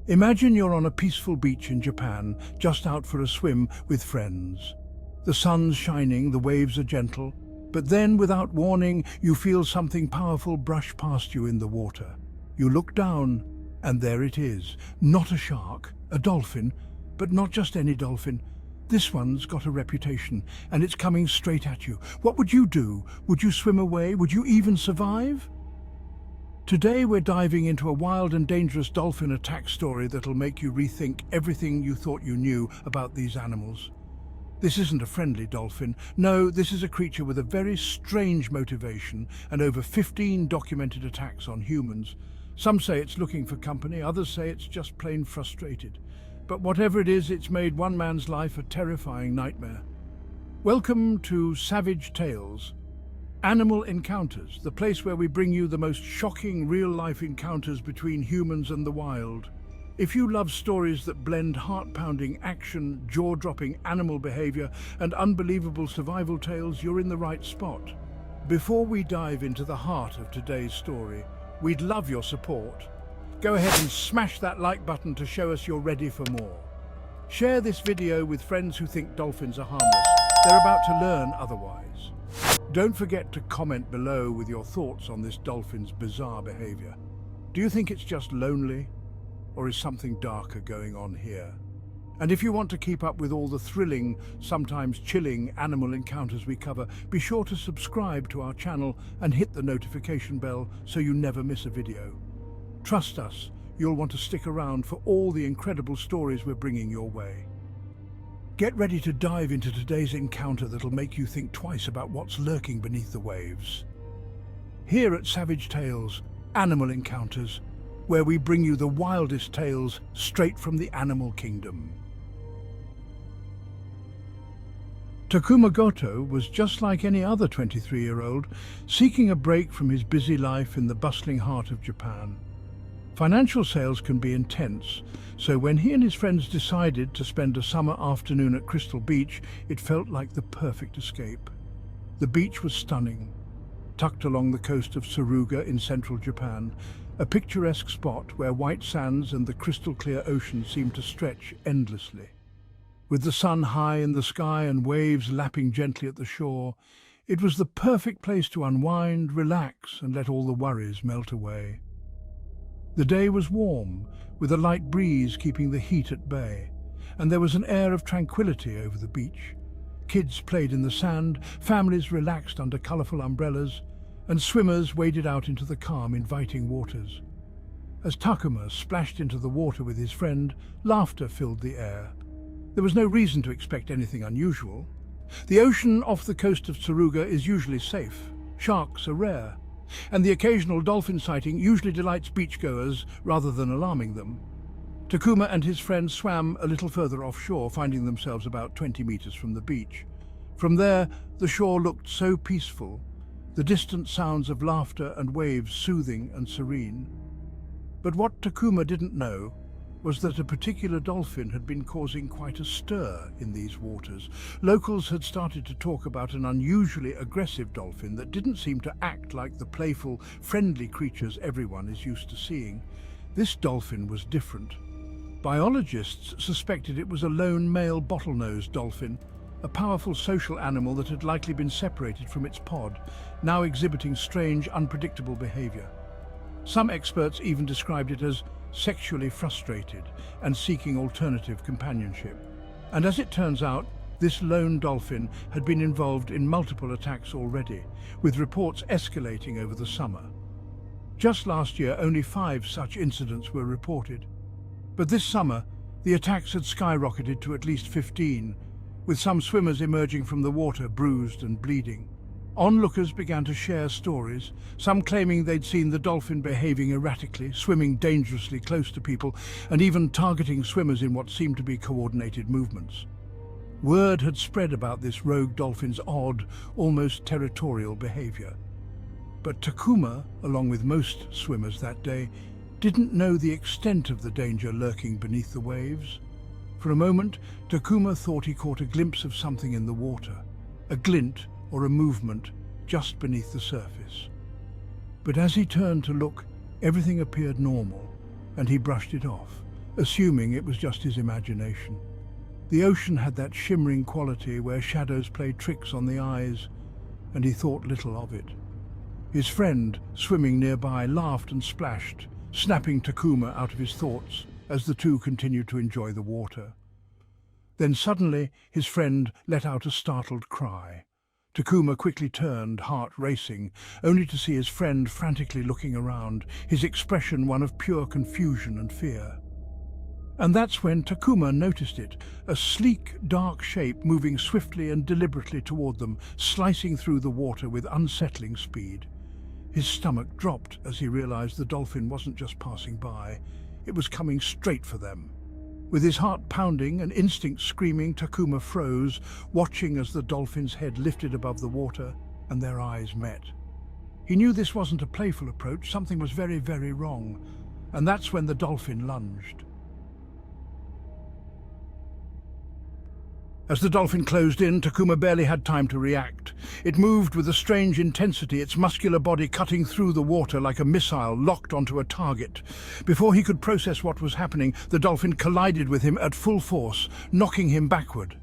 Imagine you're on a peaceful beach in Japan, just out for a swim with friends. The sun's shining, the waves are gentle, but then, without warning, you feel something powerful brush past you in the water. You look down, and there it is. Not a shark, a dolphin, but not just any dolphin. This one's got a reputation, and it's coming straight at you. What would you do? Would you swim away? Would you even survive? Today we're diving into a wild and dangerous dolphin attack story that'll make you rethink everything you thought you knew about these animals. This isn't a friendly dolphin. No, this is a creature with a very strange motivation and over 15 documented attacks on humans. Some say it's looking for company, others say it's just plain frustrated. But whatever it is, it's made one man's life a terrifying nightmare. Welcome to Savage Tales. Animal Encounters, the place where we bring you the most shocking real-life encounters between humans and the wild. If you love stories that blend heart-pounding action, jaw-dropping animal behavior, and unbelievable survival tales, you're in the right spot. Before we dive into the heart of today's story, we'd love your support. Go ahead and smash that like button to show us you're ready for more. Share this video with friends who think dolphins are harmless. They're about to learn otherwise. Don't forget to comment below with your thoughts on this dolphin's bizarre behavior. Do you think it's just lonely? Or is something darker going on here? And if you want to keep up with all the thrilling, sometimes chilling animal encounters we cover, be sure to subscribe to our channel and hit the notification bell so you never miss a video. Trust us, you'll want to stick around for all the incredible stories we're bringing your way. Get ready to dive into today's encounter that'll make you think twice about what's lurking beneath the waves. Here at Savage Tales, Animal Encounters, where we bring you the wildest tales straight from the animal kingdom. Takuma Goto was just like any other 23-year-old, seeking a break from his busy life in the bustling heart of Japan. Financial sales can be intense, so when he and his friends decided to spend a summer afternoon at Crystal Beach, it felt like the perfect escape. The beach was stunning, tucked along the coast of Tsuruga in central Japan, a picturesque spot where white sands and the crystal-clear ocean seemed to stretch endlessly. With the sun high in the sky and waves lapping gently at the shore, it was the perfect place to unwind, relax, and let all the worries melt away. The day was warm, with a light breeze keeping the heat at bay, and there was an air of tranquility over the beach. Kids played in the sand, families relaxed under colourful umbrellas, and swimmers waded out into the calm, inviting waters. As Takuma splashed into the water with his friend, laughter filled the air. There was no reason to expect anything unusual. The ocean off the coast of Tsuruga is usually safe. Sharks are rare, and the occasional dolphin sighting usually delights beachgoers rather than alarming them. Takuma and his friends swam a little further offshore, finding themselves about 20 meters from the beach. From there, the shore looked so peaceful, the distant sounds of laughter and waves soothing and serene. But what Takuma didn't know was that a particular dolphin had been causing quite a stir in these waters. Locals had started to talk about an unusually aggressive dolphin that didn't seem to act like the playful, friendly creatures everyone is used to seeing. This dolphin was different. Biologists suspected it was a lone male bottlenose dolphin, a powerful social animal that had likely been separated from its pod, now exhibiting strange, unpredictable behavior. Some experts even described it as sexually frustrated and seeking alternative companionship. And as it turns out, this lone dolphin had been involved in multiple attacks already, with reports escalating over the summer. Just last year, only 5 such incidents were reported. But this summer, the attacks had skyrocketed to at least 15, with some swimmers emerging from the water bruised and bleeding. Onlookers began to share stories, some claiming they'd seen the dolphin behaving erratically, swimming dangerously close to people, and even targeting swimmers in what seemed to be coordinated movements. Word had spread about this rogue dolphin's odd, almost territorial behavior. But Takuma, along with most swimmers that day, didn't know the extent of the danger lurking beneath the waves. For a moment, Takuma thought he caught a glimpse of something in the water, a glint or a movement just beneath the surface. But as he turned to look, everything appeared normal, and he brushed it off. assuming it was just his imagination. The ocean had that shimmering quality where shadows play tricks on the eyes, and he thought little of it. His friend, swimming nearby, laughed and splashed, snapping Takuma out of his thoughts as the two continued to enjoy the water. Then suddenly his friend let out a startled cry. Takuma quickly turned, heart racing, only to see his friend frantically looking around, his expression one of pure confusion and fear. And that's when Takuma noticed it, a sleek, dark shape moving swiftly and deliberately toward them, slicing through the water with unsettling speed. His stomach dropped as he realized the dolphin wasn't just passing by, it was coming straight for them. With his heart pounding and instinct screaming, Takuma froze, watching as the dolphin's head lifted above the water and their eyes met. He knew this wasn't a playful approach, something was very, very wrong, and that's when the dolphin lunged. As the dolphin closed in, Takuma barely had time to react. It moved with a strange intensity, its muscular body cutting through the water like a missile locked onto a target. Before he could process what was happening, the dolphin collided with him at full force, knocking him backward.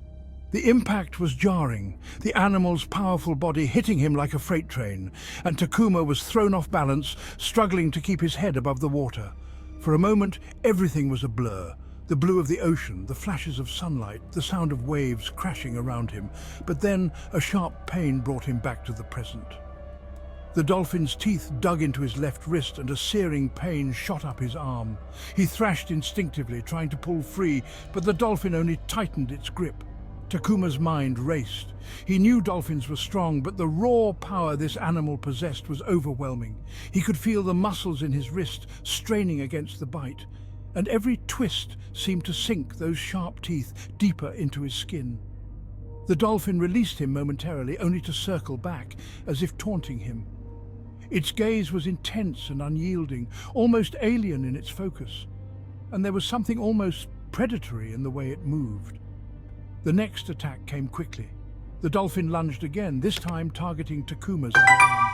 The impact was jarring, the animal's powerful body hitting him like a freight train, and Takuma was thrown off balance, struggling to keep his head above the water. For a moment, everything was a blur. The blue of the ocean, the flashes of sunlight, the sound of waves crashing around him. But then a sharp pain brought him back to the present. The dolphin's teeth dug into his left wrist and a searing pain shot up his arm. He thrashed instinctively, trying to pull free, but the dolphin only tightened its grip. Takuma's mind raced. He knew dolphins were strong, but the raw power this animal possessed was overwhelming. He could feel the muscles in his wrist straining against the bite, and every twist seemed to sink those sharp teeth deeper into his skin. The dolphin released him momentarily, only to circle back, as if taunting him. Its gaze was intense and unyielding, almost alien in its focus, and there was something almost predatory in the way it moved. The next attack came quickly. The dolphin lunged again, this time targeting Takuma's other arm.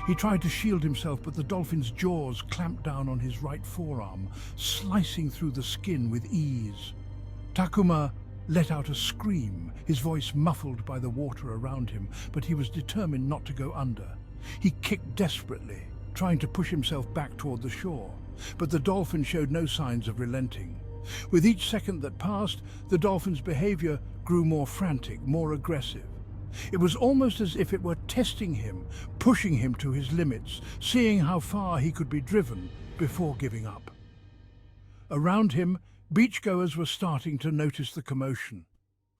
He tried to shield himself, but the dolphin's jaws clamped down on his right forearm, slicing through the skin with ease. Takuma let out a scream, his voice muffled by the water around him, but he was determined not to go under. He kicked desperately, trying to push himself back toward the shore, but the dolphin showed no signs of relenting. With each second that passed, the dolphin's behavior grew more frantic, more aggressive. It was almost as if it were testing him, pushing him to his limits, seeing how far he could be driven before giving up. Around him, beachgoers were starting to notice the commotion.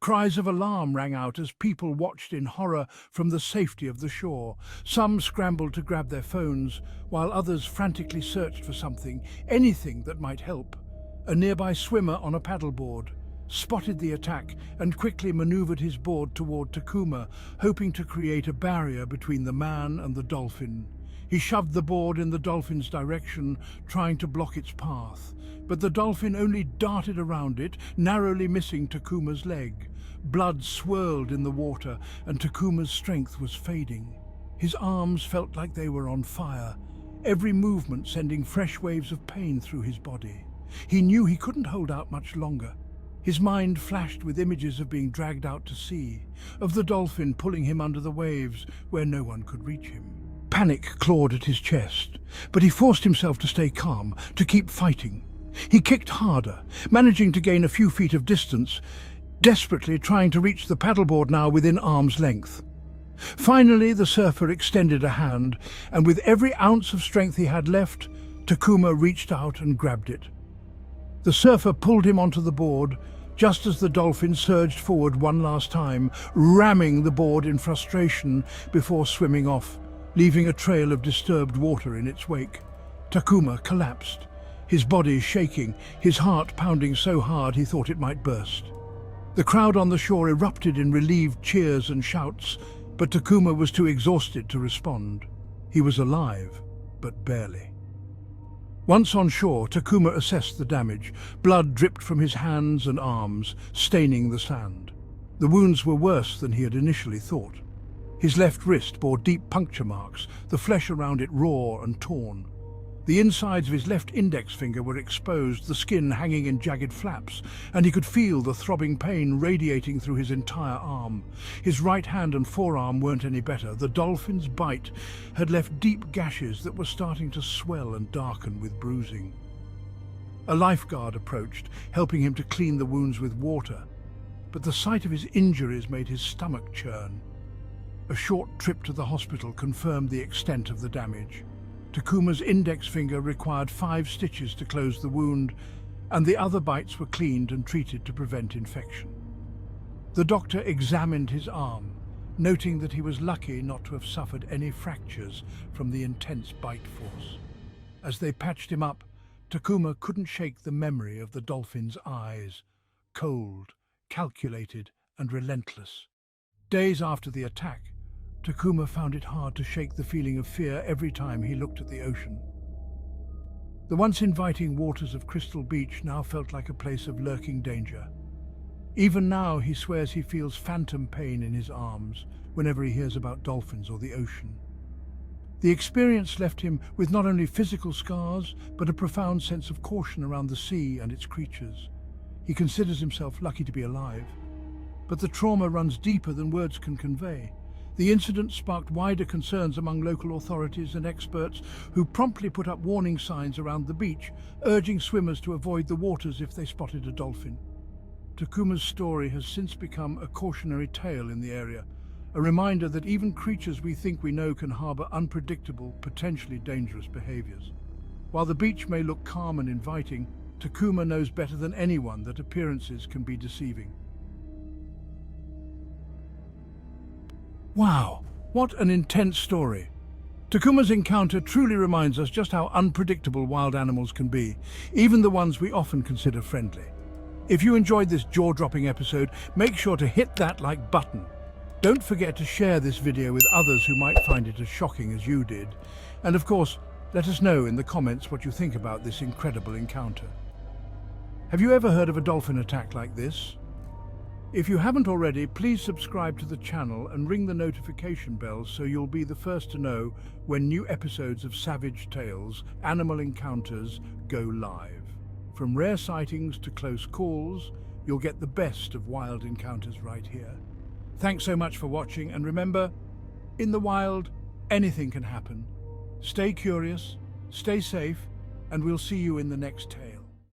Cries of alarm rang out as people watched in horror from the safety of the shore. Some scrambled to grab their phones, while others frantically searched for something, anything that might help. A nearby swimmer on a paddleboard spotted the attack and quickly maneuvered his board toward Takuma, hoping to create a barrier between the man and the dolphin. He shoved the board in the dolphin's direction, trying to block its path, but the dolphin only darted around it, narrowly missing Takuma's leg. Blood swirled in the water, and Takuma's strength was fading. His arms felt like they were on fire, every movement sending fresh waves of pain through his body. He knew he couldn't hold out much longer. His mind flashed with images of being dragged out to sea, of the dolphin pulling him under the waves where no one could reach him. Panic clawed at his chest, but he forced himself to stay calm, to keep fighting. He kicked harder, managing to gain a few feet of distance, desperately trying to reach the paddleboard now within arm's length. Finally, the surfer extended a hand, and with every ounce of strength he had left, Takuma reached out and grabbed it. The surfer pulled him onto the board, just as the dolphin surged forward one last time, ramming the board in frustration before swimming off, leaving a trail of disturbed water in its wake. Takuma collapsed, his body shaking, his heart pounding so hard he thought it might burst. The crowd on the shore erupted in relieved cheers and shouts, but Takuma was too exhausted to respond. He was alive, but barely. Once on shore, Takuma assessed the damage. Blood dripped from his hands and arms, staining the sand. The wounds were worse than he had initially thought. His left wrist bore deep puncture marks, the flesh around it raw and torn. The insides of his left index finger were exposed, the skin hanging in jagged flaps, and he could feel the throbbing pain radiating through his entire arm. His right hand and forearm weren't any better. The dolphin's bite had left deep gashes that were starting to swell and darken with bruising. A lifeguard approached, helping him to clean the wounds with water, but the sight of his injuries made his stomach churn. A short trip to the hospital confirmed the extent of the damage. Takuma's index finger required 5 stitches to close the wound, and the other bites were cleaned and treated to prevent infection. The doctor examined his arm, noting that he was lucky not to have suffered any fractures from the intense bite force. As they patched him up, Takuma couldn't shake the memory of the dolphin's eyes, cold, calculated, and relentless. Days after the attack, Takuma found it hard to shake the feeling of fear every time he looked at the ocean. The once inviting waters of Crystal Beach now felt like a place of lurking danger. Even now, he swears he feels phantom pain in his arms whenever he hears about dolphins or the ocean. The experience left him with not only physical scars, but a profound sense of caution around the sea and its creatures. He considers himself lucky to be alive, but the trauma runs deeper than words can convey. The incident sparked wider concerns among local authorities and experts who promptly put up warning signs around the beach, urging swimmers to avoid the waters if they spotted a dolphin. Takuma's story has since become a cautionary tale in the area, a reminder that even creatures we think we know can harbor unpredictable, potentially dangerous behaviors. While the beach may look calm and inviting, Takuma knows better than anyone that appearances can be deceiving. Wow, what an intense story. Takuma's encounter truly reminds us just how unpredictable wild animals can be, even the ones we often consider friendly. If you enjoyed this jaw-dropping episode, make sure to hit that like button. Don't forget to share this video with others who might find it as shocking as you did. And of course, let us know in the comments what you think about this incredible encounter. Have you ever heard of a dolphin attack like this? If you haven't already, please subscribe to the channel and ring the notification bell so you'll be the first to know when new episodes of Savage Tales, Animal Encounters go live. From rare sightings to close calls, you'll get the best of wild encounters right here. Thanks so much for watching, and remember, in the wild, anything can happen. Stay curious, stay safe, and we'll see you in the next tale.